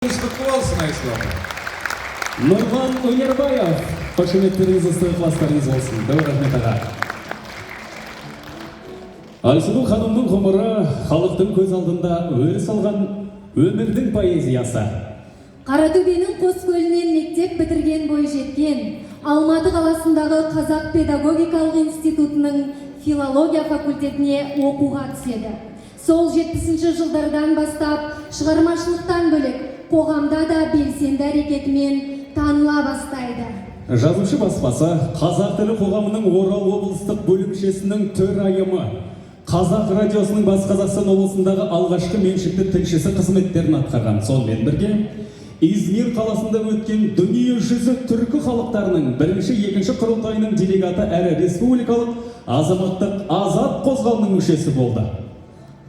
Құтты болсын, Айслам. Нұрған Өнербаев, қошеметтеріңіз ыстық ықыластарыңыз болсын. Дәу рахмет аға. Айсұлу ханымның ғұмыры халықтың көз алдында өріс алған өмірдің поэзиясы. Қаратөбенің Қоскөлінен мектеп бітірген бойжеткен, Алматы қаласындағы Қазақ педагогикалық институтының филология факультетіне оқуға түседі. Сол 70-ші жылдардан бастап шығармашылықтан бөлек қоғамда да белсенді әрекетімен таныла бастайды. Жазушы баспасы Қазақ тілі қоғамының Орал облыстық бөлімшесінің төрайымы, Қазақ радиосының Батыс Қазақстан облысындағы алғашқы меншікті тілшісі қызметтерін атқарған. Сонымен бірге Измир қаласында өткен дүние жүзі түркі халықтарының бірінші-екінші құрылтайының делегаты әрі республикалық азаматтық азат қозғалының мүшесі болды.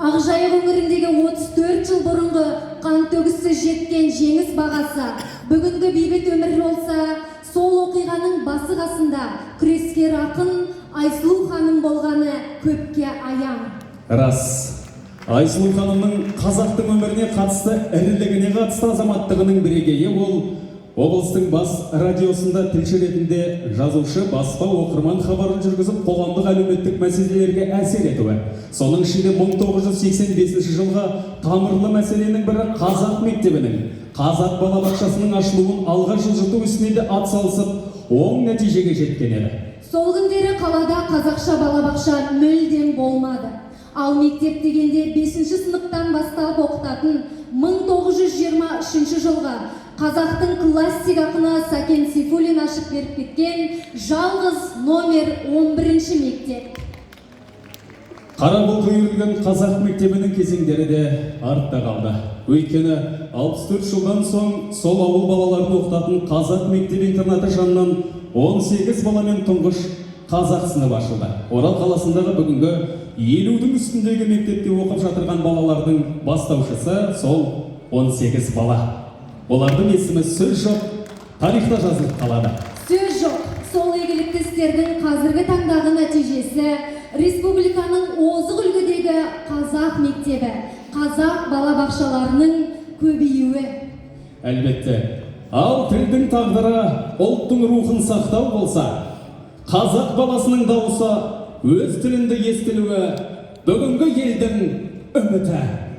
Ақжайық өңіріндегі 34 жыл бұрынғы қан төгіссіз жеткен жеңіс бағасы бүгінгі бейбіт өмір болса, сол оқиғаның басы қасында күрескер ақын Айсұлу ханым болғаны көпке аян. Рас. Айсұлу ханымның қазақтың өміріне қатысты ірілігіне қатысты азаматтығының бірегейі ол облыстың бас радиосында тілші ретінде жазушы, баспа, оқырман хабарын жүргізіп, қоғамдық әлеуметтік мәселелерге әсер етуі. Соның ішінде 1985 жылға тамырлы мәселенің бірі Қазақ мектебінің, Қазақ балабақшасының ашылуын алға жылжыту ісіне де атсалысып, оң нәтижеге жеткен еді. Сол күндері қалада қазақша балабақша мүлдем болмады. Ал мектеп дегенде 5-ші сыныптан бастап оқытатын 1923 жылға қазақтың классик ақыны Сәкен Сейфуллин ашып беріп кеткен жалғыз номер 11-ші мектеп. Қара бұлт үйірілген қазақ мектебінің кезеңдері де артта қалды. Өйткені 64 жылдан соң сол ауыл балаларын оқытатын қазақ мектеп интернаты жанынан 18 баламен тұңғыш қазақ сыныбы ашылды. Орал қаласындағы бүгінгі 50-дің үстіндегі мектепте оқып жатырған балалардың бастаушысы сол 18 бала. Олардың есімі сөз жоқ, тарихта жазылып қалады. Сөз жоқ, сол игілікті істердің қазіргі таңдағы нәтижесі республиканың озық үлгідегі қазақ мектебі, қазақ балабақшаларының көбеюі. Әлбетте, ал тілдің тағдыры ұлттың рухын сақтау болса, қазақ баласының дауысы өз тілінде естілуі бүгінгі елдің үміті.